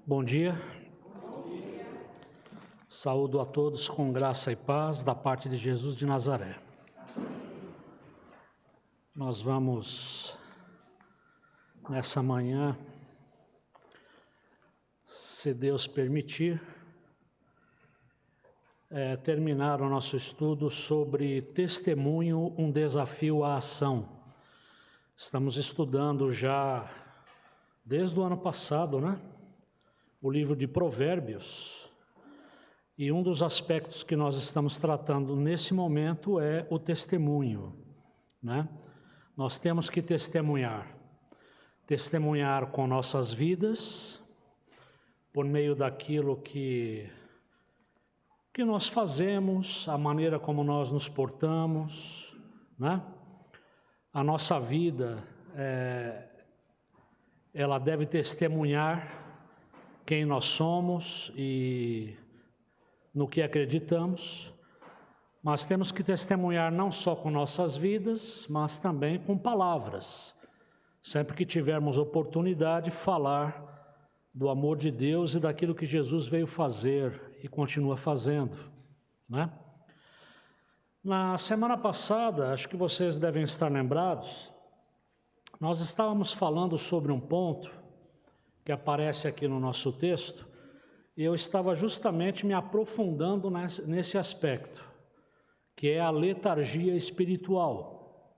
Bom dia. Saúdo a todos com graça e paz da parte de Jesus de Nazaré. Nós vamos, nessa manhã, se Deus permitir, terminar o nosso estudo sobre testemunho, um desafio à ação. Estamos estudando já, desde o ano passado, né? O livro de Provérbios, e um dos aspectos que nós estamos tratando nesse momento é o testemunho, né? Nós temos que testemunhar com nossas vidas, por meio daquilo que nós fazemos, a maneira como nós nos portamos, né? A nossa vida, ela deve testemunhar quem nós somos e no que acreditamos, mas temos que testemunhar não só com nossas vidas, mas também com palavras. Sempre que tivermos oportunidade, falar do amor de Deus e daquilo que Jesus veio fazer e continua fazendo, né? Na semana passada, acho que vocês devem estar lembrados, nós estávamos falando sobre um ponto que aparece aqui no nosso texto, e eu estava justamente me aprofundando nesse aspecto, que é a letargia espiritual.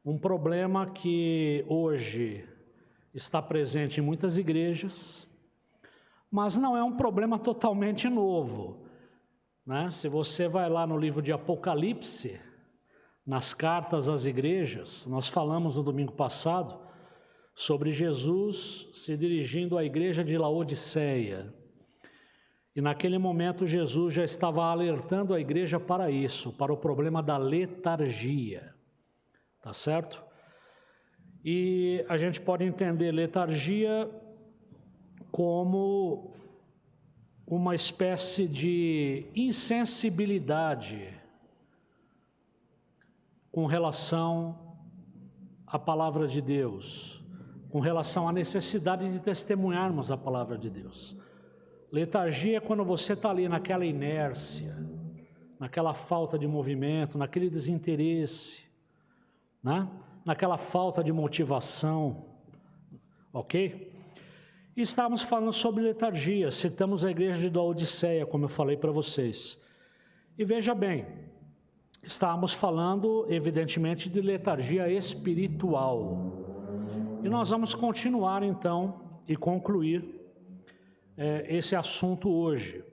Um problema que hoje está presente em muitas igrejas, mas não é um problema totalmente novo, né? Se você vai lá no livro de Apocalipse, nas cartas às igrejas, nós falamos no domingo passado, sobre Jesus se dirigindo à igreja de Laodiceia. E naquele momento Jesus já estava alertando a igreja para isso, para o problema da letargia, tá certo? E a gente pode entender letargia como uma espécie de insensibilidade com relação à palavra de Deus, com relação à necessidade de testemunharmos a palavra de Deus. Letargia é quando você está ali naquela inércia, naquela falta de movimento, naquele desinteresse, né? Naquela falta de motivação, ok? E estávamos falando sobre letargia, citamos a igreja de Laodiceia, como eu falei para vocês. E veja bem, estávamos falando, evidentemente, de letargia espiritual. E nós vamos continuar, então, e concluir esse assunto hoje.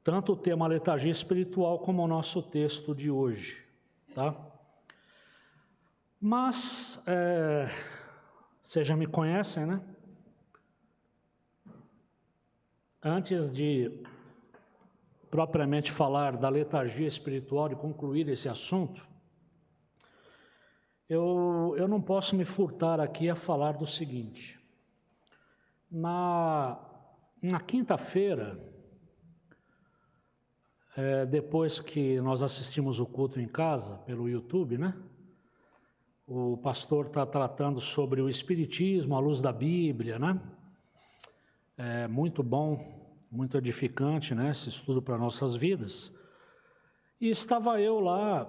Tanto o tema letargia espiritual como o nosso texto de hoje, tá? Mas, vocês já me conhecem, né? Antes de propriamente falar da letargia espiritual e concluir esse assunto, eu não posso me furtar aqui a falar do seguinte. Na quinta-feira, depois que nós assistimos o culto em casa, pelo YouTube, né? O pastor está tratando sobre o Espiritismo à luz da Bíblia, né? É muito bom, muito edificante, né? Esse estudo para nossas vidas. E estava eu lá,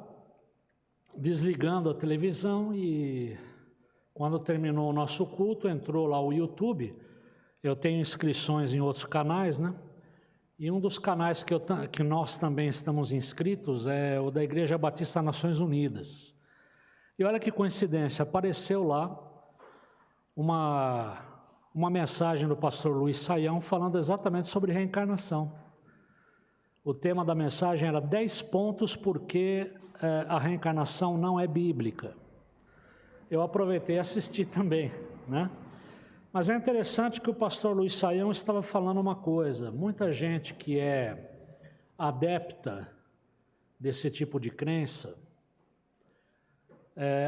desligando a televisão, e quando terminou o nosso culto, entrou lá o YouTube. Eu tenho inscrições em outros canais, né? E um dos canais que nós também estamos inscritos é o da Igreja Batista Nações Unidas. E olha que coincidência, apareceu lá uma mensagem do pastor Luiz Saião falando exatamente sobre reencarnação. O tema da mensagem era 10 pontos porque a reencarnação não é bíblica. Eu aproveitei e assisti também, né? Mas é interessante que o pastor Luiz Saião estava falando uma coisa. Muita gente que é adepta desse tipo de crença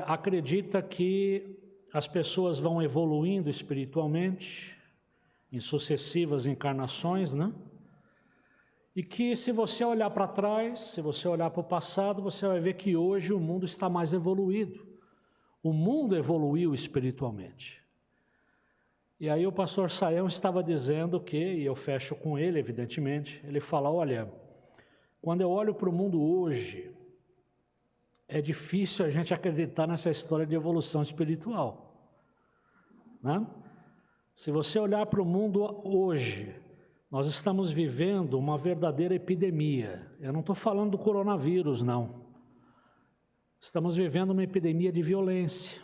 acredita que as pessoas vão evoluindo espiritualmente em sucessivas encarnações, né? E que se você olhar para trás, se você olhar para o passado, você vai ver que hoje o mundo está mais evoluído. O mundo evoluiu espiritualmente. E aí o pastor Saião estava dizendo que, e eu fecho com ele, evidentemente, ele fala, olha, quando eu olho para o mundo hoje, é difícil a gente acreditar nessa história de evolução espiritual, né? Se você olhar para o mundo hoje, nós estamos vivendo uma verdadeira epidemia. Eu não estou falando do coronavírus, não. Estamos vivendo uma epidemia de violência.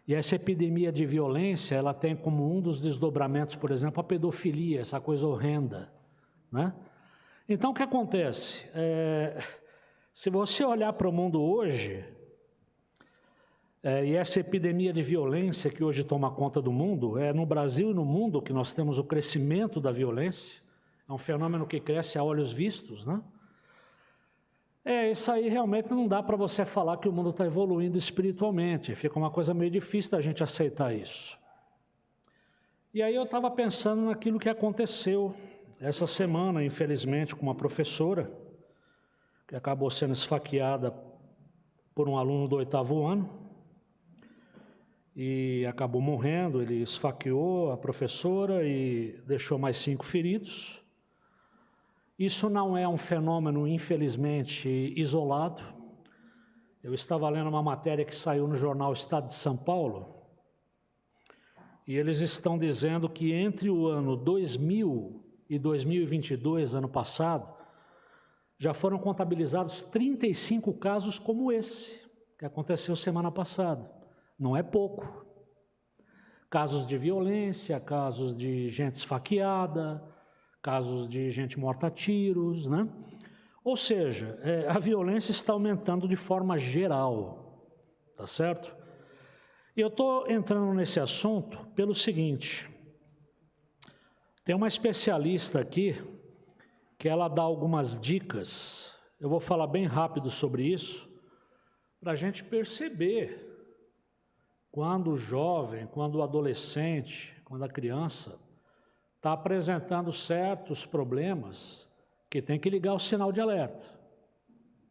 E essa epidemia de violência, ela tem como um dos desdobramentos, por exemplo, a pedofilia, essa coisa horrenda, né? Então, o que acontece? Se você olhar para o mundo hoje, e essa epidemia de violência que hoje toma conta do mundo, é no Brasil e no mundo que nós temos o crescimento da violência, é um fenômeno que cresce a olhos vistos, né? Isso aí realmente não dá para você falar que o mundo está evoluindo espiritualmente, fica uma coisa meio difícil da gente aceitar isso. E aí eu estava pensando naquilo que aconteceu essa semana, infelizmente, com uma professora, que acabou sendo esfaqueada por um aluno do 8º ano, e acabou morrendo. Ele esfaqueou a professora e deixou mais 5 feridos. Isso não é um fenômeno, infelizmente, isolado. Eu estava lendo uma matéria que saiu no jornal Estado de São Paulo, e eles estão dizendo que entre o ano 2000 e 2022, ano passado, já foram contabilizados 35 casos como esse, que aconteceu semana passada. Não é pouco. Casos de violência, casos de gente esfaqueada, casos de gente morta a tiros, né? Ou seja, a violência está aumentando de forma geral, tá certo? E eu estou entrando nesse assunto pelo seguinte, tem uma especialista aqui que ela dá algumas dicas, eu vou falar bem rápido sobre isso, para a gente perceber quando o jovem, quando o adolescente, quando a criança está apresentando certos problemas que tem que ligar o sinal de alerta,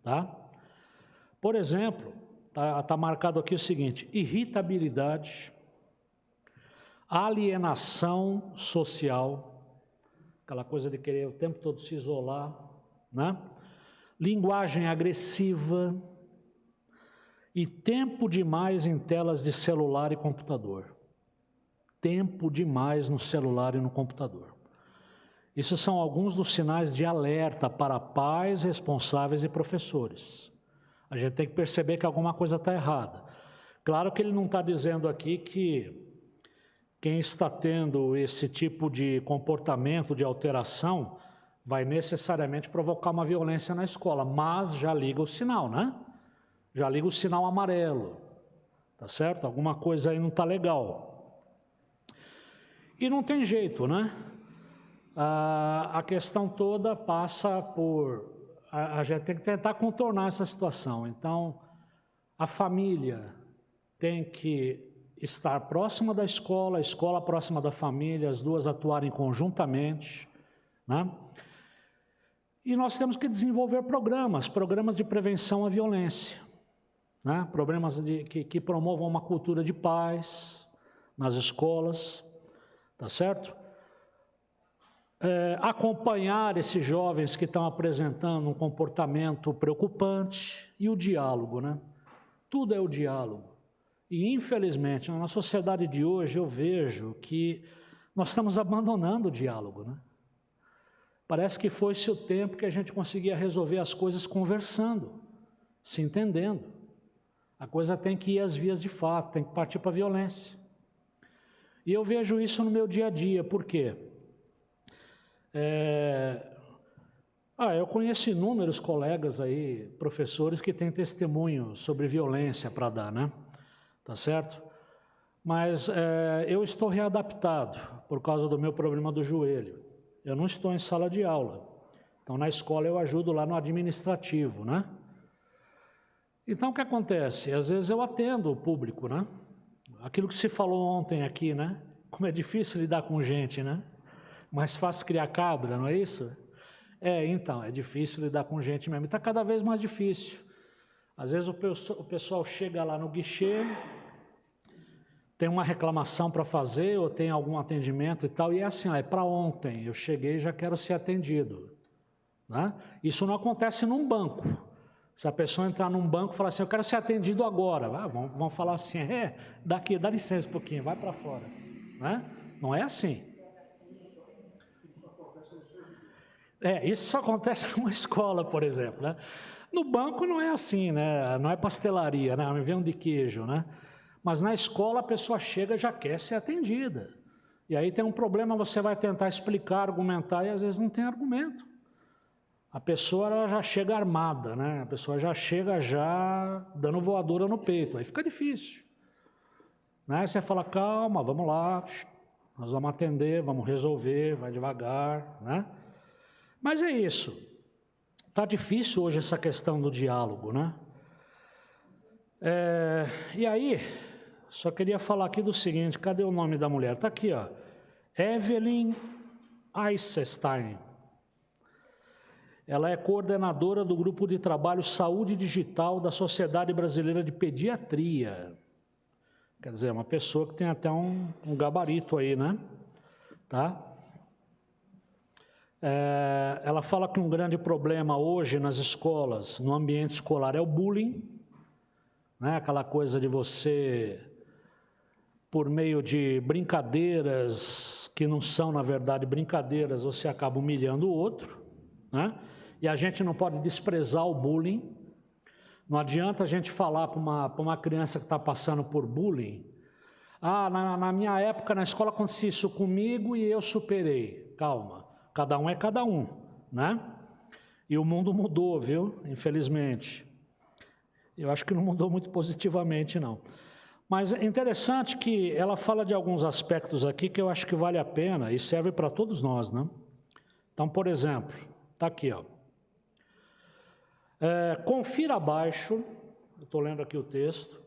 tá? Por exemplo, tá marcado aqui o seguinte, irritabilidade, alienação social, aquela coisa de querer o tempo todo se isolar, né? Linguagem agressiva e tempo demais em telas de celular e computador. Tempo demais no celular e no computador. Isso são alguns dos sinais de alerta para pais, responsáveis e professores. A gente tem que perceber que alguma coisa está errada. Claro que ele não está dizendo aqui que quem está tendo esse tipo de comportamento, de alteração, vai necessariamente provocar uma violência na escola, mas já liga o sinal, né? Já liga o sinal amarelo, tá certo? Alguma coisa aí não está legal. E não tem jeito, né? A questão toda passa por... A gente tem que tentar contornar essa situação. Então, a família tem que estar próxima da escola, a escola próxima da família, as duas atuarem conjuntamente, né? E nós temos que desenvolver programas de prevenção à violência, né? Programas que promovam uma cultura de paz nas escolas, tá certo? Acompanhar esses jovens que estão apresentando um comportamento preocupante e o diálogo, né? Tudo é o diálogo. E, infelizmente, na sociedade de hoje, eu vejo que nós estamos abandonando o diálogo, né? Parece que foi-se o tempo que a gente conseguia resolver as coisas conversando, se entendendo. A coisa tem que ir às vias de fato, tem que partir para a violência. E eu vejo isso no meu dia a dia, por quê? Eu conheço inúmeros colegas aí, professores, que têm testemunho sobre violência para dar, né? Tá certo? Mas eu estou readaptado por causa do meu problema do joelho. Eu não estou em sala de aula. Então, na escola eu ajudo lá no administrativo, né? Então, o que acontece? Às vezes eu atendo o público, né? Aquilo que se falou ontem aqui, né? Como é difícil lidar com gente, né? Mais fácil criar cabra, não é isso? Então, é difícil lidar com gente mesmo. Está cada vez mais difícil. Às vezes o pessoal chega lá no guichê, tem uma reclamação para fazer ou tem algum atendimento e tal, e é assim, é para ontem, eu cheguei e já quero ser atendido. Né? Isso não acontece num banco. Se a pessoa entrar num banco e falar assim, eu quero ser atendido agora, vão falar assim, daqui, dá licença um pouquinho, vai para fora. Né? Não é assim. Isso só acontece numa escola, por exemplo. Né? No banco não é assim, né? Não é pastelaria, né? Me vem um de queijo, né? Mas na escola a pessoa chega e já quer ser atendida. E aí tem um problema, você vai tentar explicar, argumentar, e às vezes não tem argumento. A pessoa ela já chega armada, né? A pessoa já chega dando voadora no peito, aí fica difícil. Né? Você fala, calma, vamos lá, nós vamos atender, vamos resolver, vai devagar, né? Mas é isso. Está difícil hoje essa questão do diálogo, né? E aí, só queria falar aqui do seguinte, cadê o nome da mulher? Está aqui, ó. Evelyn Eisenstein. Ela é coordenadora do Grupo de Trabalho Saúde Digital da Sociedade Brasileira de Pediatria. Quer dizer, uma pessoa que tem até um gabarito aí, né? Tá? Ela fala que um grande problema hoje nas escolas, no ambiente escolar, é o bullying, né? Aquela coisa de você, por meio de brincadeiras que não são, na verdade, brincadeiras, você acaba humilhando o outro, né? E a gente não pode desprezar o bullying. Não adianta a gente falar para uma criança que está passando por bullying, na minha época na escola acontecia isso comigo e eu superei. Calma. Cada um é cada um, né? E o mundo mudou, viu? Infelizmente. Eu acho que não mudou muito positivamente, não. Mas é interessante que ela fala de alguns aspectos aqui que eu acho que vale a pena e serve para todos nós, né? Então, por exemplo, está aqui, ó. Confira abaixo, eu estou lendo aqui o texto,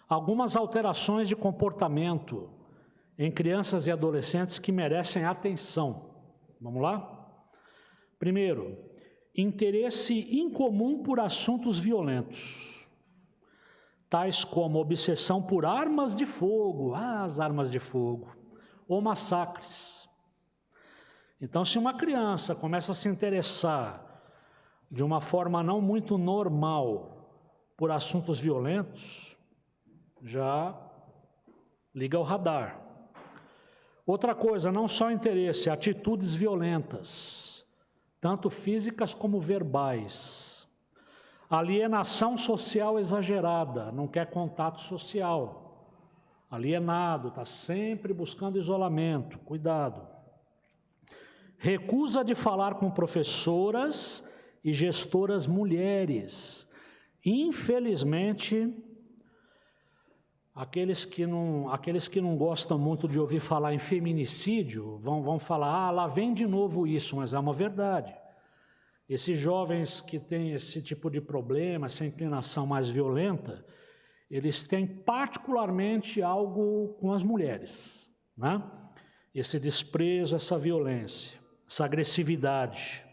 algumas alterações de comportamento em crianças e adolescentes que merecem atenção. Vamos lá? Primeiro, interesse incomum por assuntos violentos, tais como obsessão por armas de fogo, as armas de fogo, ou massacres. Então, se uma criança começa a se interessar de uma forma não muito normal por assuntos violentos, já liga o radar. Outra coisa, não só interesse, atitudes violentas, tanto físicas como verbais. Alienação social exagerada, não quer contato social. Alienado, está sempre buscando isolamento, cuidado. Recusa de falar com professoras e gestoras mulheres. Infelizmente, aqueles que não gostam muito de ouvir falar em feminicídio vão falar, lá vem de novo isso, mas é uma verdade. Esses jovens que têm esse tipo de problema, essa inclinação mais violenta, eles têm particularmente algo com as mulheres, né? Esse desprezo, essa violência, essa agressividade.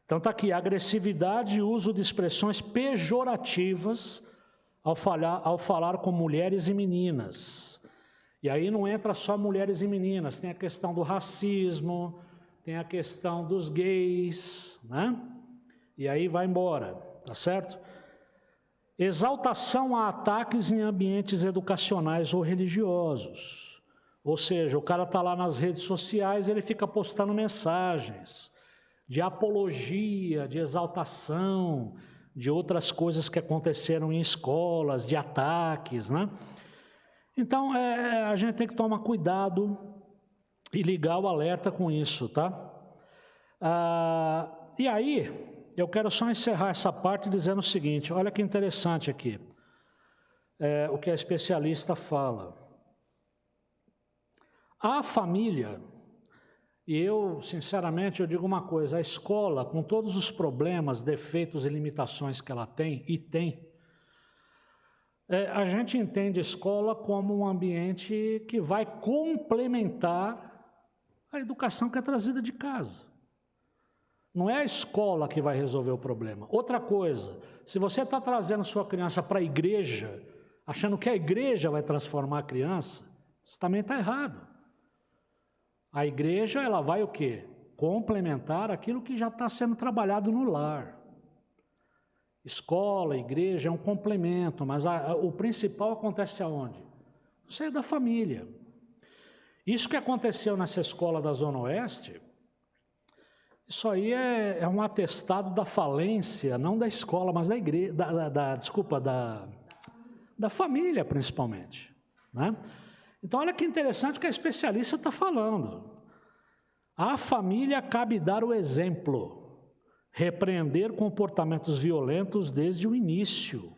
Então está aqui, agressividade e uso de expressões pejorativas ao falar com mulheres e meninas. E aí não entra só mulheres e meninas, tem a questão do racismo, tem a questão dos gays, né? E aí vai embora, tá certo? Exaltação a ataques em ambientes educacionais ou religiosos. Ou seja, o cara está lá nas redes sociais, ele fica postando mensagens de apologia, de exaltação, de outras coisas que aconteceram em escolas, de ataques, né? Então, a gente tem que tomar cuidado e ligar o alerta com isso, tá? E aí, eu quero só encerrar essa parte dizendo o seguinte, olha que interessante aqui, o que a especialista fala. A família, e eu, sinceramente, eu digo uma coisa, a escola, com todos os problemas, defeitos e limitações que ela tem, a gente entende a escola como um ambiente que vai complementar a educação que é trazida de casa. Não é a escola que vai resolver o problema. Outra coisa, se você está trazendo sua criança para a igreja, achando que a igreja vai transformar a criança, isso também está errado. A igreja, ela vai o quê? Complementar aquilo que já está sendo trabalhado no lar. Escola, igreja é um complemento, mas o principal acontece aonde? No seio da família. Isso que aconteceu nessa escola da Zona Oeste, isso aí é um atestado da falência, não da escola, mas da igreja, da família principalmente, né? Então olha que interessante que a especialista está falando. À família cabe dar o exemplo, repreender comportamentos violentos desde o início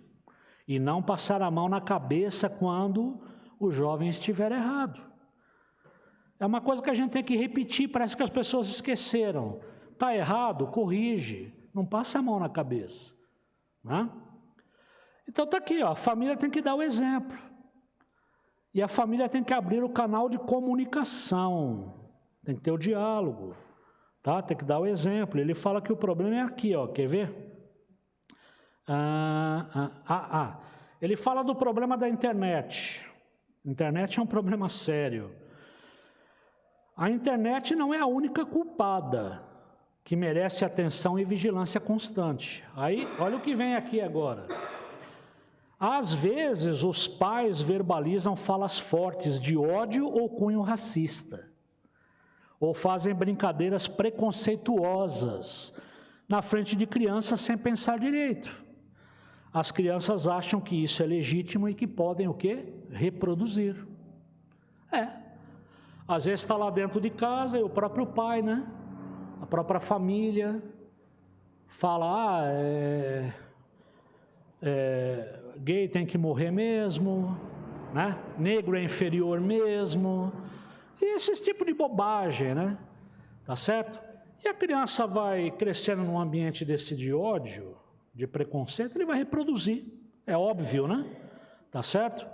e não passar a mão na cabeça quando o jovem estiver errado. É uma coisa que a gente tem que repetir, parece que as pessoas esqueceram. Está errado, corrige, não passa a mão na cabeça, né? Então está aqui, ó, a família tem que dar o exemplo. E a família tem que abrir o canal de comunicação, tem que ter o diálogo, tá? Tem que dar o exemplo. Ele fala que o problema é aqui, ó, quer ver? Ele fala do problema da internet. A internet é um problema sério. A internet não é a única culpada que merece atenção e vigilância constante. Aí, olha o que vem aqui agora. Às vezes, os pais verbalizam falas fortes de ódio ou cunho racista, ou fazem brincadeiras preconceituosas na frente de crianças sem pensar direito. As crianças acham que isso é legítimo e que podem o quê? Reproduzir. Às vezes está lá dentro de casa e o próprio pai, né? A própria família fala, gay tem que morrer mesmo, né? Negro é inferior mesmo, e esse tipo de bobagem, né? Tá certo? E a criança vai crescendo num ambiente desse de ódio, de preconceito, ele vai reproduzir, é óbvio, né? Tá certo?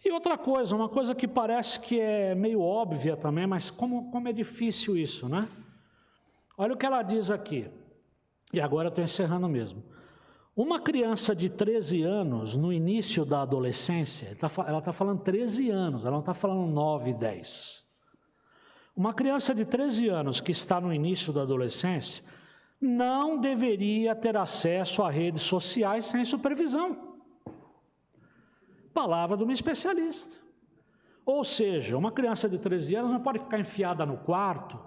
E outra coisa, uma coisa que parece que é meio óbvia também, mas como é difícil isso, né? Olha o que ela diz aqui, e agora eu estou encerrando mesmo. Uma criança de 13 anos, no início da adolescência, ela está falando 13 anos, ela não está falando 9, 10. Uma criança de 13 anos que está no início da adolescência, não deveria ter acesso a redes sociais sem supervisão. Palavra de uma especialista. Ou seja, uma criança de 13 anos não pode ficar enfiada no quarto,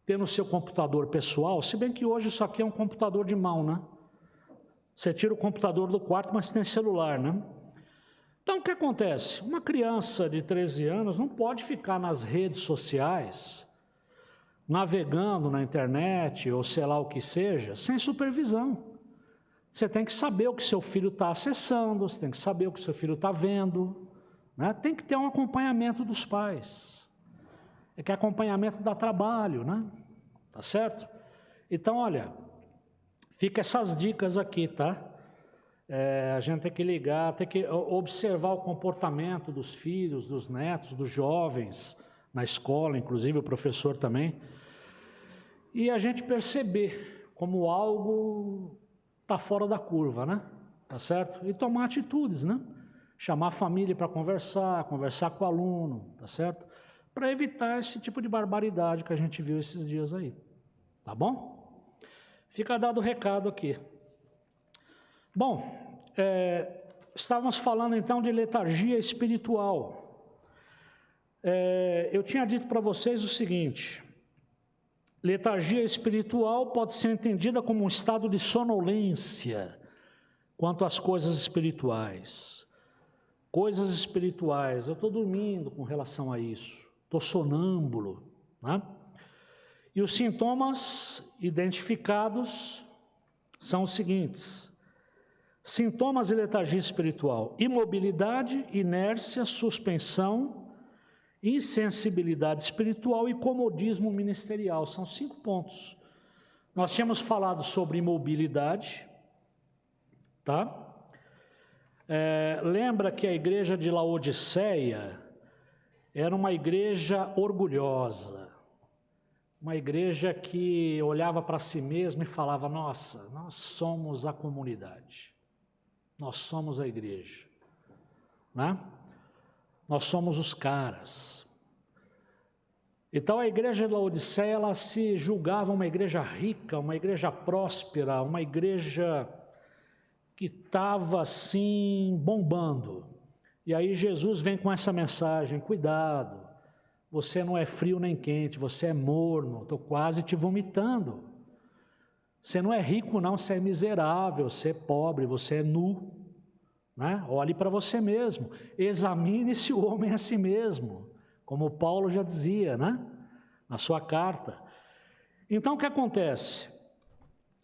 tendo o seu computador pessoal, se bem que hoje isso aqui é um computador de mão, né? Você tira o computador do quarto, mas tem celular, né? Então, o que acontece? Uma criança de 13 anos não pode ficar nas redes sociais, navegando na internet, ou sei lá o que seja, sem supervisão. Você tem que saber o que seu filho está acessando, você tem que saber o que seu filho está vendo, né? Tem que ter um acompanhamento dos pais. É que acompanhamento dá trabalho, né? Tá certo? Então, olha, fica essas dicas aqui, tá? A gente tem que ligar, tem que observar o comportamento dos filhos, dos netos, dos jovens, na escola, inclusive o professor também, e a gente perceber como algo está fora da curva, né? Tá certo? E tomar atitudes, né? Chamar a família para conversar com o aluno, tá certo? Para evitar esse tipo de barbaridade que a gente viu esses dias aí, tá bom? Fica dado o recado aqui. Bom, estávamos falando então de letargia espiritual. Eu tinha dito para vocês o seguinte: letargia espiritual pode ser entendida como um estado de sonolência quanto às coisas espirituais. Coisas espirituais, eu estou dormindo com relação a isso, estou sonâmbulo, né? E os sintomas identificados são os seguintes: sintomas de letargia espiritual: imobilidade, inércia, suspensão, insensibilidade espiritual e comodismo ministerial. São 5 pontos. Nós tínhamos falado sobre imobilidade, tá? Lembra que a igreja de Laodiceia era uma igreja orgulhosa, uma igreja que olhava para si mesma e falava: nossa, nós somos a comunidade, nós somos a igreja. né? Nós somos os caras. Então a igreja de Laodiceia, ela se julgava uma igreja rica, uma igreja próspera, uma igreja que estava assim bombando. E aí Jesus vem com essa mensagem: cuidado, você não é frio nem quente, você é morno, estou quase te vomitando. Você não é rico não, você é miserável, você é pobre, você é nu, né? Olhe para você mesmo, examine-se o homem a si mesmo, como Paulo já dizia, né? Na sua carta. Então o que acontece?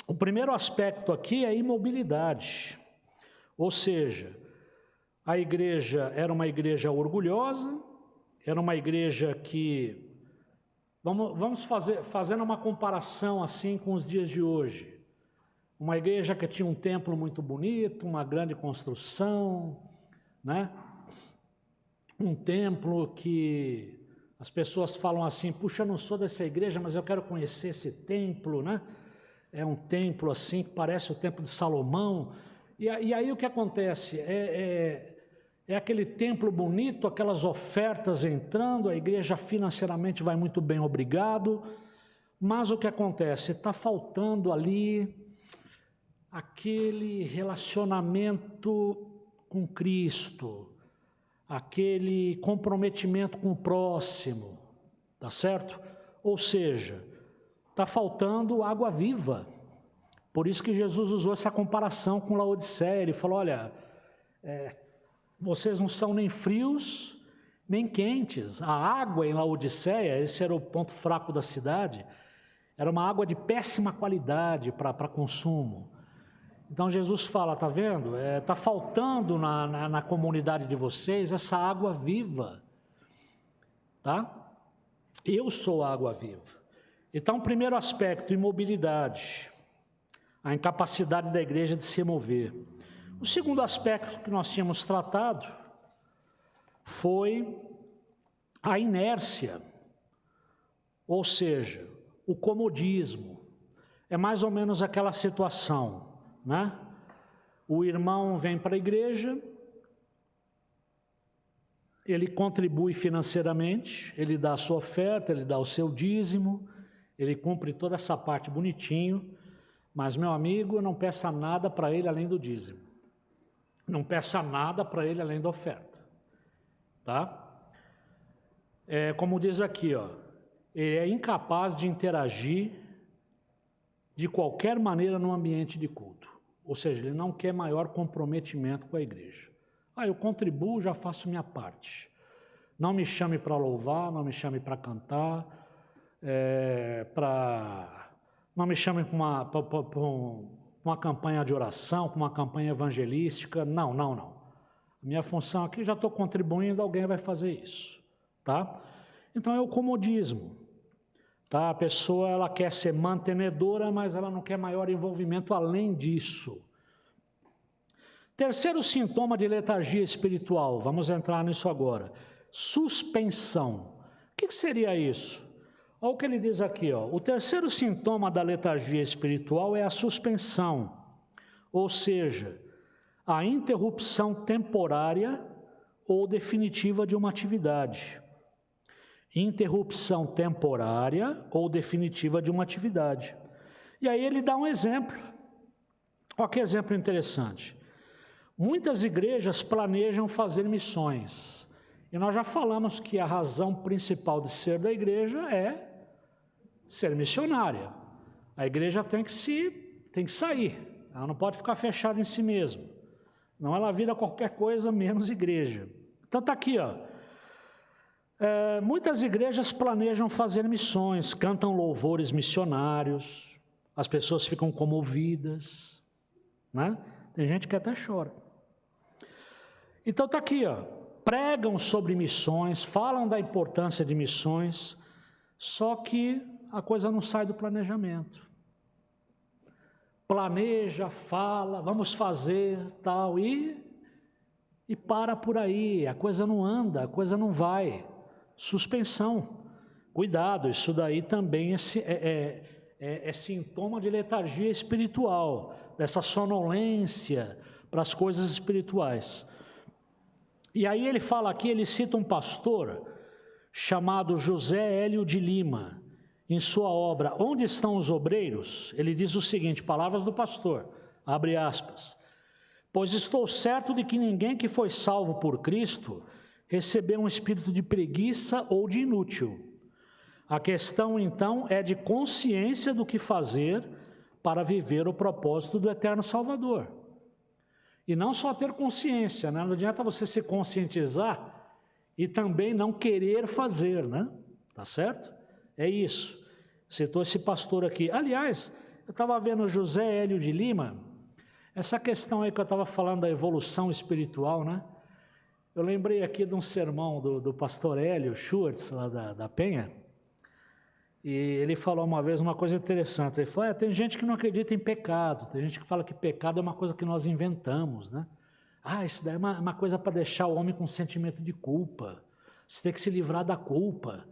O primeiro aspecto aqui é a imobilidade, ou seja, a igreja era uma igreja orgulhosa, era uma igreja que, vamos fazendo uma comparação assim com os dias de hoje, uma igreja que tinha um templo muito bonito, uma grande construção, né? Um templo que as pessoas falam assim: puxa, eu não sou dessa igreja, mas eu quero conhecer esse templo, né? É um templo assim que parece o templo de Salomão. E aí o que acontece? É aquele templo bonito, aquelas ofertas entrando, a igreja financeiramente vai muito bem, obrigado, mas o que acontece? Está faltando ali aquele relacionamento com Cristo, aquele comprometimento com o próximo, tá certo? Ou seja, está faltando água viva. Por isso que Jesus usou essa comparação com Laodiceia. Ele falou: olha, vocês não são nem frios, nem quentes. A água em Laodiceia, esse era o ponto fraco da cidade, era uma água de péssima qualidade para consumo. Então Jesus fala: tá vendo? Está faltando na comunidade de vocês essa água viva, tá? Eu sou a água viva. Então, primeiro aspecto, imobilidade, a incapacidade da igreja de se mover. O segundo aspecto que nós tínhamos tratado foi a inércia, ou seja, o comodismo. É mais ou menos aquela situação, né? O irmão vem para a igreja, ele contribui financeiramente, ele dá a sua oferta, ele dá o seu dízimo, ele cumpre toda essa parte bonitinho, mas, meu amigo, não peça nada para ele além do dízimo. Não peça nada para ele além da oferta, tá? Como diz aqui, ó, ele é incapaz de interagir de qualquer maneira no ambiente de culto. Ou seja, ele não quer maior comprometimento com a igreja. Eu contribuo, já faço minha parte. Não me chame para louvar, não me chame para cantar, não me chame para uma campanha de oração, para uma campanha evangelística. Não. A minha função aqui, já estou contribuindo, alguém vai fazer isso, tá? Então é o comodismo, tá? A pessoa, ela quer ser mantenedora, mas ela não quer maior envolvimento além disso. Terceiro sintoma de letargia espiritual, vamos entrar nisso agora: suspensão. O que seria isso? Olha o que ele diz aqui, ó. O terceiro sintoma da letargia espiritual é a suspensão, ou seja, a interrupção temporária ou definitiva de uma atividade. Interrupção temporária ou definitiva de uma atividade. E aí ele dá um exemplo. Olha que exemplo interessante. Muitas igrejas planejam fazer missões. E nós já falamos que a razão principal de ser da igreja é ser missionária. A igreja tem que sair. Ela não pode ficar fechada em si mesma. Não, ela vira qualquer coisa menos igreja. Então está aqui, ó. Muitas igrejas planejam fazer missões, cantam louvores missionários, as pessoas ficam comovidas, né? Tem gente que até chora. Então está aqui, ó. Pregam sobre missões, falam da importância de missões, só que a coisa não sai do planejamento. Planeja, fala, vamos fazer, tal, e para por aí, a coisa não anda, a coisa não vai. Suspensão. Cuidado, isso daí também é sintoma de letargia espiritual, dessa sonolência para as coisas espirituais. E aí ele fala aqui, ele cita um pastor chamado José Hélio de Lima, em sua obra Onde Estão os Obreiros? Ele diz o seguinte, palavras do pastor, abre aspas, pois estou certo de que ninguém que foi salvo por Cristo recebeu um espírito de preguiça ou de inútil. A questão, então, é de consciência do que fazer para viver o propósito do eterno Salvador. E não só ter consciência, né? Não adianta você se conscientizar e também não querer fazer, né? Tá certo? É isso. Citou esse pastor aqui. Aliás, eu estava vendo José Hélio de Lima, essa questão aí que eu estava falando da evolução espiritual, né? Eu lembrei aqui de um sermão do pastor Hélio Schwartz, lá da Penha, e ele falou uma vez uma coisa interessante. Ele falou, tem gente que não acredita em pecado, tem gente que fala que pecado é uma coisa que nós inventamos, né? Isso daí é uma coisa para deixar o homem com sentimento de culpa, você tem que se livrar da culpa.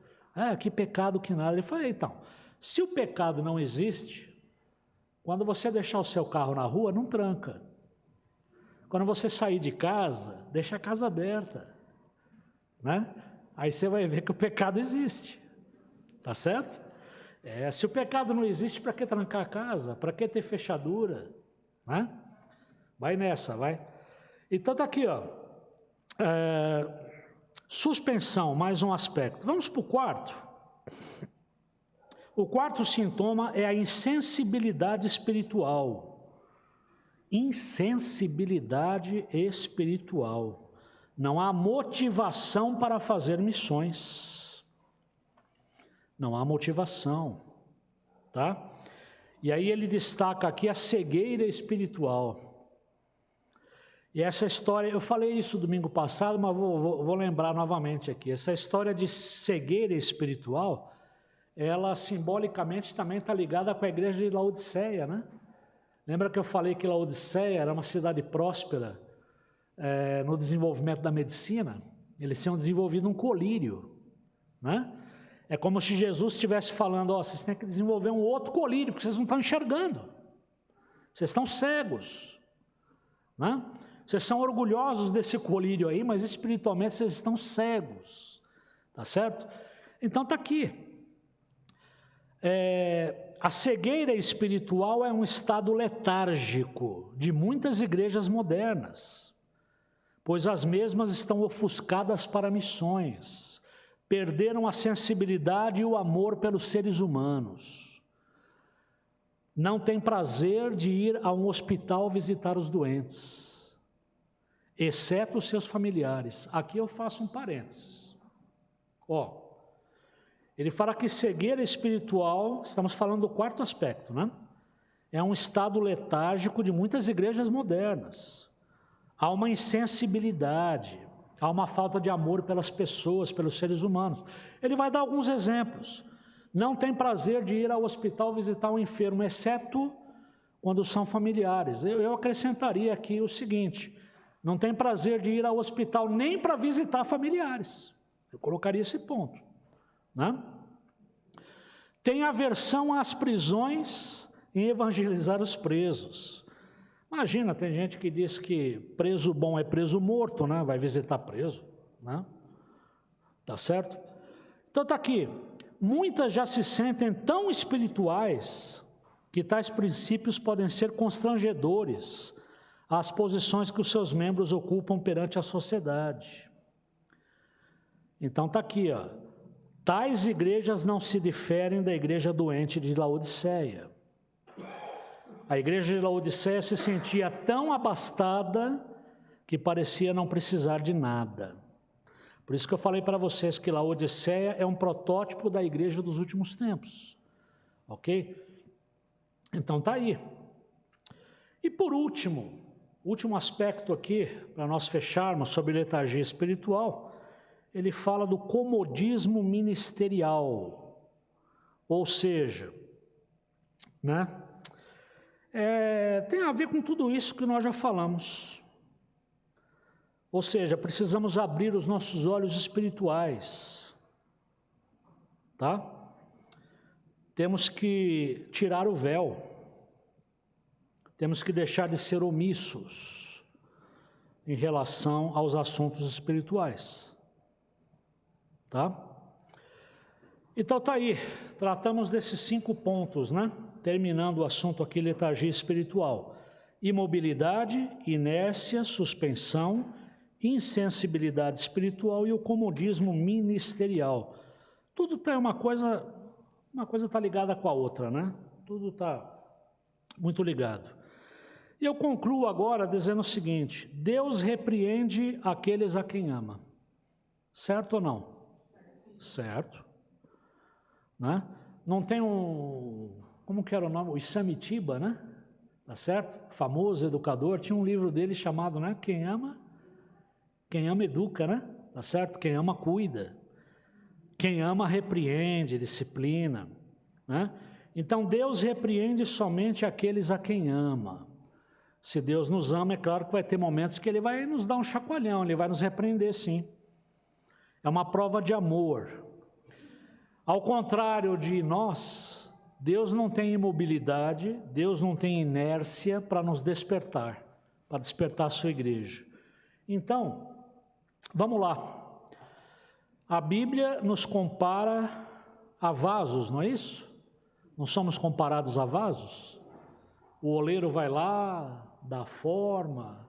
Que pecado que nada. Ele falou, então, se o pecado não existe, quando você deixar o seu carro na rua, não tranca. Quando você sair de casa, deixa a casa aberta, né? Aí você vai ver que o pecado existe, tá certo? Se o pecado não existe, para que trancar a casa? Para que ter fechadura? Né? Vai nessa, vai. Então tá aqui, ó. Suspensão, mais um aspecto. Vamos para o quarto. O quarto sintoma é a insensibilidade espiritual. Insensibilidade espiritual. Não há motivação para fazer missões. Não há motivação, tá? E aí ele destaca aqui a cegueira espiritual. E essa história, eu falei isso domingo passado, mas vou lembrar novamente aqui. Essa história de cegueira espiritual, ela simbolicamente também está ligada com a igreja de Laodiceia, né? Lembra que eu falei que Laodiceia era uma cidade próspera no desenvolvimento da medicina? Eles tinham desenvolvido um colírio, né? É como se Jesus estivesse falando, vocês têm que desenvolver um outro colírio, porque vocês não estão enxergando. Vocês estão cegos, né? Vocês são orgulhosos desse colírio aí, mas espiritualmente vocês estão cegos, tá certo? Então está aqui. A cegueira espiritual é um estado letárgico de muitas igrejas modernas, pois as mesmas estão ofuscadas para missões. Perderam a sensibilidade e o amor pelos seres humanos. Não tem prazer de ir a um hospital visitar os doentes, exceto os seus familiares. Aqui eu faço um parênteses. Ele fala que cegueira espiritual, estamos falando do quarto aspecto, né? É um estado letárgico de muitas igrejas modernas. Há uma insensibilidade, há uma falta de amor pelas pessoas, pelos seres humanos. Ele vai dar alguns exemplos. Não tem prazer de ir ao hospital visitar um enfermo, exceto quando são familiares. Eu acrescentaria aqui o seguinte, não tem prazer de ir ao hospital nem para visitar familiares. Eu colocaria esse ponto, né? Tem aversão às prisões e evangelizar os presos. Imagina, tem gente que diz que preso bom é preso morto, né? Vai visitar preso, né? Tá certo? Então está aqui. Muitas já se sentem tão espirituais que tais princípios podem ser constrangedores às posições que os seus membros ocupam perante a sociedade. Então está aqui, ó. Tais igrejas não se diferem da igreja doente de Laodiceia. A igreja de Laodiceia se sentia tão abastada que parecia não precisar de nada. Por isso que eu falei para vocês que Laodiceia é um protótipo da igreja dos últimos tempos. Ok? Então está aí. E por último aspecto aqui, para nós fecharmos sobre letargia espiritual, ele fala do comodismo ministerial. Ou seja, né? Tem a ver com tudo isso que nós já falamos. Ou seja, precisamos abrir os nossos olhos espirituais, tá? Temos que tirar o véu, temos que deixar de ser omissos, em relação aos assuntos espirituais. Tá? Então tá aí, tratamos desses 5 pontos, né? Terminando o assunto aqui, letargia espiritual. Imobilidade, inércia, suspensão, insensibilidade espiritual e o comodismo ministerial. Tudo tem uma coisa está ligada com a outra, né? Tudo está muito ligado. E eu concluo agora dizendo o seguinte: Deus repreende aqueles a quem ama. Certo ou não? Certo. Né? Não tem como que era o nome? O Isamitiba, né? Tá certo? O famoso educador, tinha um livro dele chamado, né? Quem ama educa, né? Tá certo? Quem ama cuida. Quem ama repreende, disciplina, né? Então Deus repreende somente aqueles a quem ama. Se Deus nos ama, é claro que vai ter momentos que Ele vai nos dar um chacoalhão, Ele vai nos repreender, sim. É uma prova de amor. Ao contrário de nós, Deus não tem imobilidade, Deus não tem inércia para nos despertar, para despertar a sua igreja. Então, vamos lá. A Bíblia nos compara a vasos, não é isso? Não somos comparados a vasos? O oleiro vai lá, dá forma,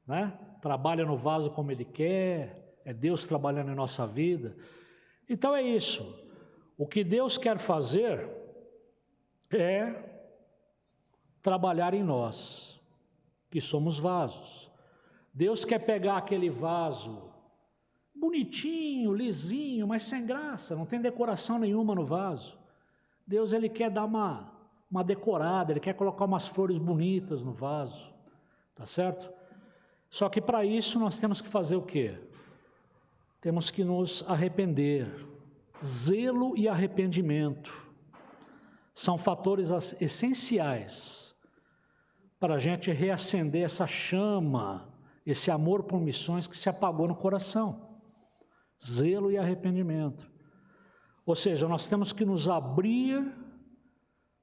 né? Trabalha no vaso como ele quer, é Deus trabalhando em nossa vida. Então é isso. O que Deus quer fazer é trabalhar em nós, que somos vasos. Deus quer pegar aquele vaso bonitinho, lisinho, mas sem graça, não tem decoração nenhuma no vaso. Deus, Ele quer dar uma decorada, Ele quer colocar umas flores bonitas no vaso, tá certo? Só que para isso nós temos que fazer o quê? Temos que nos arrepender. Zelo e arrependimento são fatores essenciais para a gente reacender essa chama, esse amor por missões que se apagou no coração. Zelo e arrependimento. Ou seja, nós temos que nos abrir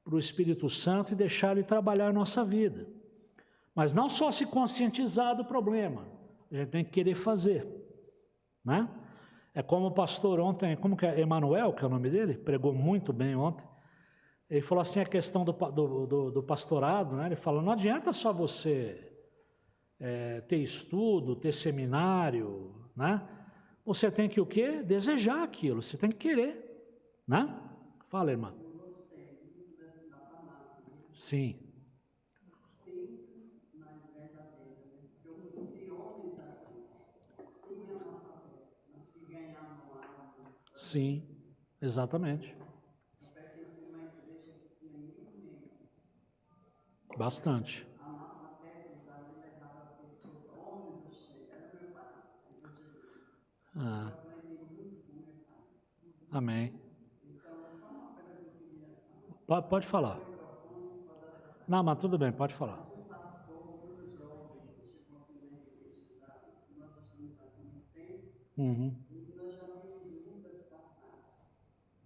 para o Espírito Santo e deixar Ele trabalhar a nossa vida. Mas não só se conscientizar do problema, a gente tem que querer fazer, né? É como o pastor ontem, como que é? Emanuel, que é o nome dele, pregou muito bem ontem. Ele falou assim, a questão do pastorado, né? Ele falou, não adianta só você ter estudo, ter seminário, né? Você tem que o quê? Desejar aquilo, você tem que querer, né? Fala, irmã. Sim. Simples, mas verdadeira. Eu conheci homens assim, semi-analfabetos, mas que ganhavam almas. Sim, exatamente. Eu pertenci a uma igreja que tinha 1.000 membros. Bastante. Analfabetos ali levava pessoas, ônibus cheios. Era meu pai, a igreja dele. Ah, Eu aprendi muito com meu pai. amém. Então, só uma coisa que eu queria Pode falar. Não, mas tudo bem, pode falar. Mas um pastor muito jovem que chegou aqui na igreja, nós estamos aqui muito tempo, e nós já vimos muitas passagens.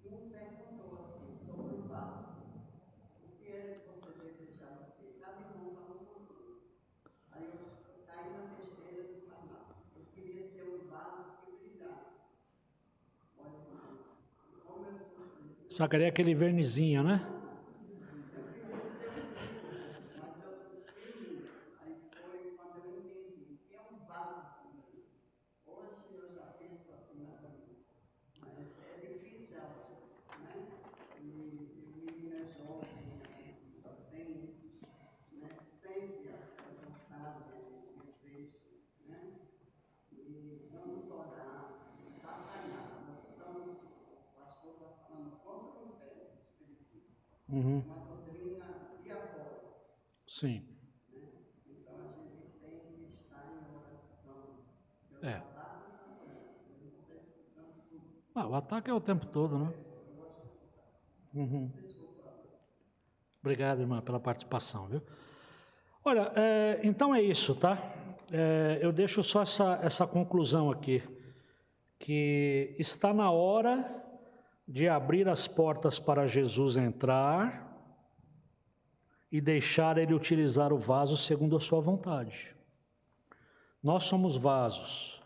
E um perguntou assim sobre o vaso. O que é que você desejava assim? Cada irmão falou uma coisa. Aí eu caí na besteira de falar. Eu queria ser um vaso que brilhasse. Olha, irmãos, como eu sofri. Só queria aquele vernizinho, né? Vamos orar, batalhar. Nós estamos, o pastor está falando contra o velho espírito. Uma doutrina diabólica. Sim. Né? Então a gente tem que estar em oração. Deus É. ataca o Satanás. Ele não está escutando tudo. Ah, o ataque é o tempo todo, né? Obrigado, irmã, pela participação, viu? Olha, então é isso, tá? Eu deixo só essa conclusão aqui, que está na hora de abrir as portas para Jesus entrar e deixar Ele utilizar o vaso segundo a sua vontade. Nós somos vasos.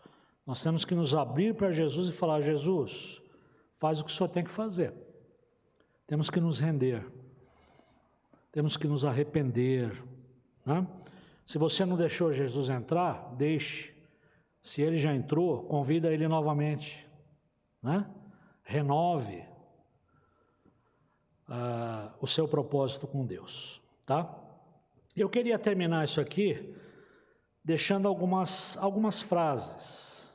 Nós temos que nos abrir para Jesus e falar: Jesus, faz o que o Senhor tem que fazer. Temos que nos render. Temos que nos arrepender, né? Se você não deixou Jesus entrar, deixe. Se ele já entrou, convida ele novamente, né? Renove o seu propósito com Deus, tá? Eu queria terminar isso aqui deixando algumas frases.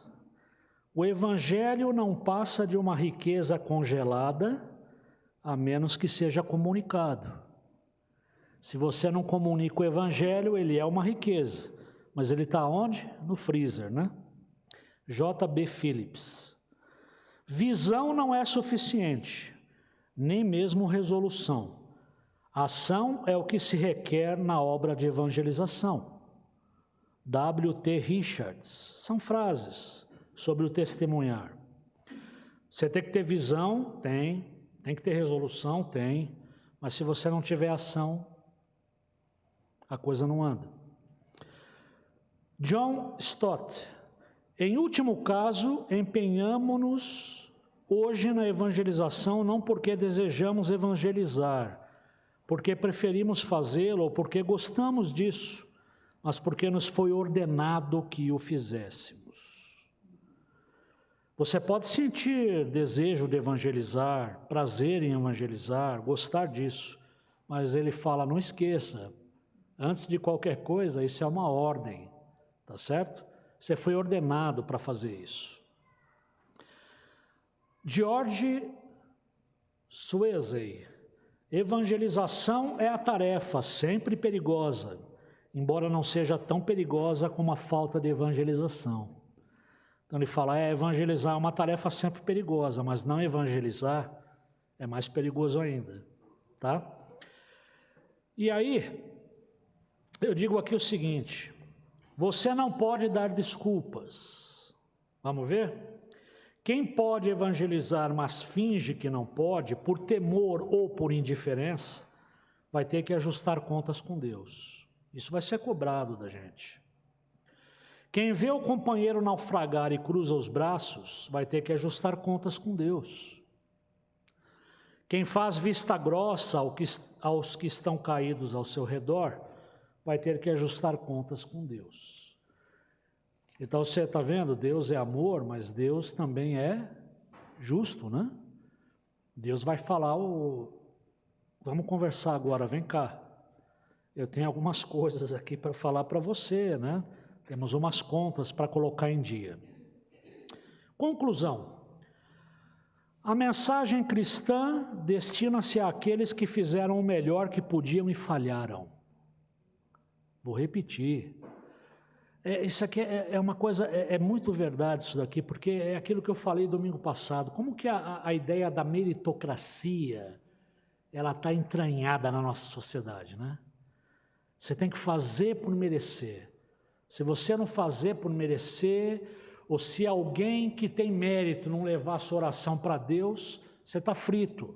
O evangelho não passa de uma riqueza congelada, a menos que seja comunicado. Se você não comunica o evangelho, ele é uma riqueza, mas ele está onde? No freezer, né? J.B. Phillips. Visão não é suficiente, nem mesmo resolução. Ação é o que se requer na obra de evangelização. W.T. Richards. São frases sobre o testemunhar. Você tem que ter visão? Tem. Tem que ter resolução? Tem. Mas se você não tiver ação, a coisa não anda. John Stott. Em último caso, empenhamo-nos hoje na evangelização não porque desejamos evangelizar, porque preferimos fazê-lo ou porque gostamos disso, mas porque nos foi ordenado que o fizéssemos. Você pode sentir desejo de evangelizar, prazer em evangelizar, gostar disso, mas ele fala: não esqueça, antes de qualquer coisa, isso é uma ordem, tá certo? Você foi ordenado para fazer isso. George Swasey. Evangelização é a tarefa sempre perigosa, embora não seja tão perigosa como a falta de evangelização. Então ele fala: evangelizar é uma tarefa sempre perigosa, mas não evangelizar é mais perigoso ainda, tá? E aí, eu digo aqui o seguinte: você não pode dar desculpas. Vamos ver? Quem pode evangelizar, mas finge que não pode, por temor ou por indiferença, vai ter que ajustar contas com Deus. Isso vai ser cobrado da gente. Quem vê o companheiro naufragar e cruza os braços, vai ter que ajustar contas com Deus. Quem faz vista grossa aos que estão caídos ao seu redor, vai ter que ajustar contas com Deus. Então você está vendo, Deus é amor, mas Deus também é justo, né? Deus vai falar, vamos conversar agora, vem cá. Eu tenho algumas coisas aqui para falar para você, né? Temos umas contas para colocar em dia. Conclusão. A mensagem cristã destina-se àqueles que fizeram o melhor que podiam e falharam. Vou repetir. Isso aqui é uma coisa, é muito verdade isso daqui, porque é aquilo que eu falei domingo passado. Como que a ideia da meritocracia, ela está entranhada na nossa sociedade, né? Você tem que fazer por merecer. Se você não fazer por merecer, ou se alguém que tem mérito não levar a sua oração para Deus, você está frito.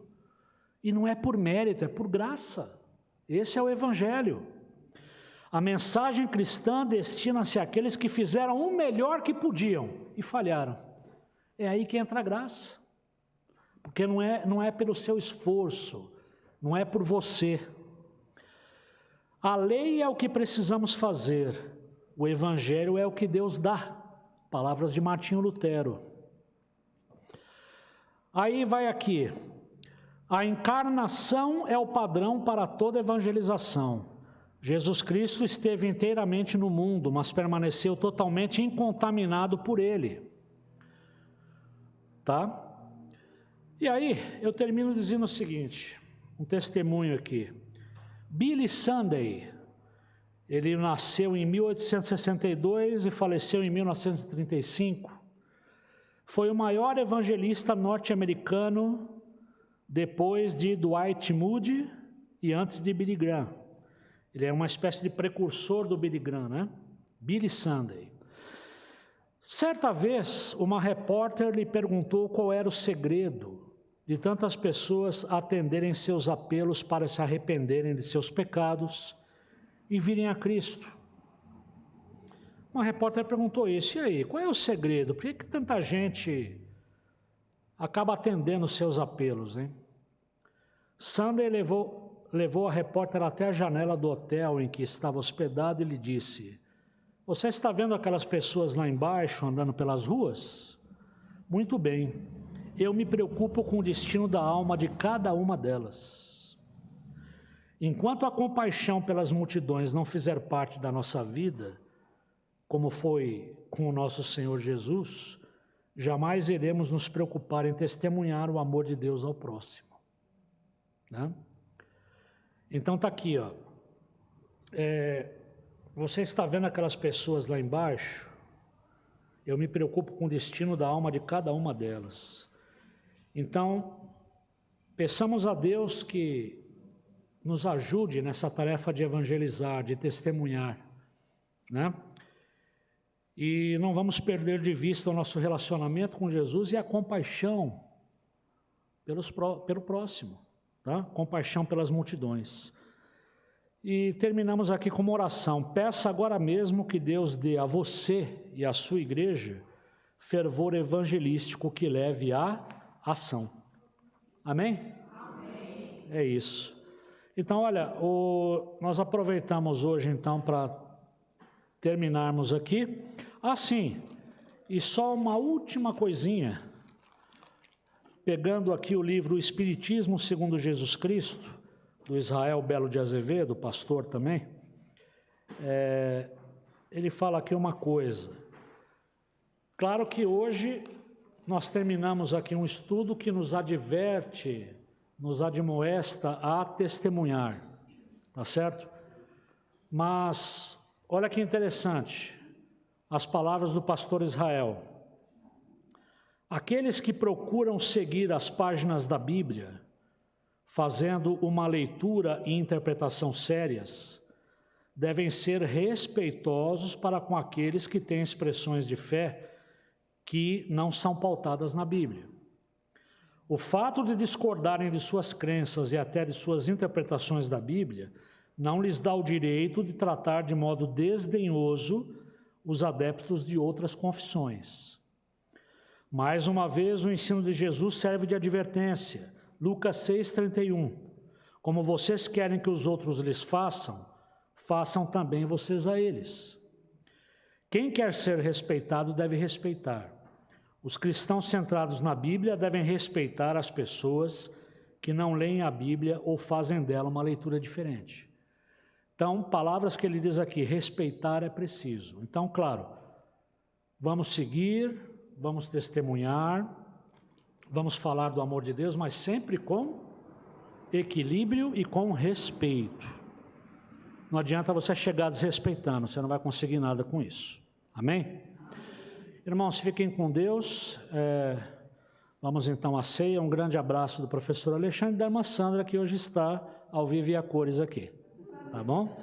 E não é por mérito, é por graça. Esse é o Evangelho. A mensagem cristã destina-se àqueles que fizeram o melhor que podiam e falharam. É aí que entra a graça. Porque não é pelo seu esforço, não é por você. A lei é o que precisamos fazer, o Evangelho é o que Deus dá. Palavras de Martinho Lutero. Aí vai aqui. A encarnação é o padrão para toda evangelização. Jesus Cristo esteve inteiramente no mundo, mas permaneceu totalmente incontaminado por ele. Tá? E aí, eu termino dizendo o seguinte, um testemunho aqui. Billy Sunday, ele nasceu em 1862 e faleceu em 1935. Foi o maior evangelista norte-americano depois de Dwight Moody e antes de Billy Graham. Ele é uma espécie de precursor do Billy Graham, né? Billy Sunday. Certa vez, uma repórter lhe perguntou qual era o segredo de tantas pessoas atenderem seus apelos para se arrependerem de seus pecados e virem a Cristo. Uma repórter perguntou isso, e aí, qual é o segredo? Por que tanta gente acaba atendendo os seus apelos, hein? Sunday levou a repórter até a janela do hotel em que estava hospedado e lhe disse: você está vendo aquelas pessoas lá embaixo andando pelas ruas? Muito bem, eu me preocupo com o destino da alma de cada uma delas. Enquanto a compaixão pelas multidões não fizer parte da nossa vida, como foi com o nosso Senhor Jesus, jamais iremos nos preocupar em testemunhar o amor de Deus ao próximo. Né? Então está aqui, ó. Você está vendo aquelas pessoas lá embaixo? Eu me preocupo com o destino da alma de cada uma delas. Então, peçamos a Deus que nos ajude nessa tarefa de evangelizar, de testemunhar, né? E não vamos perder de vista o nosso relacionamento com Jesus e a compaixão pelo próximo, tá? Compaixão pelas multidões. E terminamos aqui com uma oração. Peça agora mesmo que Deus dê a você e à sua igreja fervor evangelístico que leve à ação. Amém? Amém. É isso. Então, olha, nós aproveitamos hoje, então, para terminarmos aqui. Sim, e só uma última coisinha. Pegando aqui o livro Espiritismo segundo Jesus Cristo, do Israel Belo de Azevedo, pastor também, ele fala aqui uma coisa. Claro que hoje nós terminamos aqui um estudo que nos adverte, nos admoesta a testemunhar, tá certo? Mas, olha que interessante, as palavras do pastor Israel. Aqueles que procuram seguir as páginas da Bíblia, fazendo uma leitura e interpretação sérias, devem ser respeitosos para com aqueles que têm expressões de fé que não são pautadas na Bíblia. O fato de discordarem de suas crenças e até de suas interpretações da Bíblia não lhes dá o direito de tratar de modo desdenhoso os adeptos de outras confissões. Mais uma vez, o ensino de Jesus serve de advertência. Lucas 6,31. Como vocês querem que os outros lhes façam, façam também vocês a eles. Quem quer ser respeitado deve respeitar. Os cristãos centrados na Bíblia devem respeitar as pessoas que não leem a Bíblia ou fazem dela uma leitura diferente. Então, palavras que ele diz aqui, respeitar é preciso. Então, claro, vamos seguir, vamos testemunhar, vamos falar do amor de Deus, mas sempre com equilíbrio e com respeito. Não adianta você chegar desrespeitando, você não vai conseguir nada com isso. Amém? Irmãos, fiquem com Deus. Vamos então à ceia. Um grande abraço do professor Alexandre e da irmã Sandra, que hoje está ao vivo e a cores aqui. Tá bom?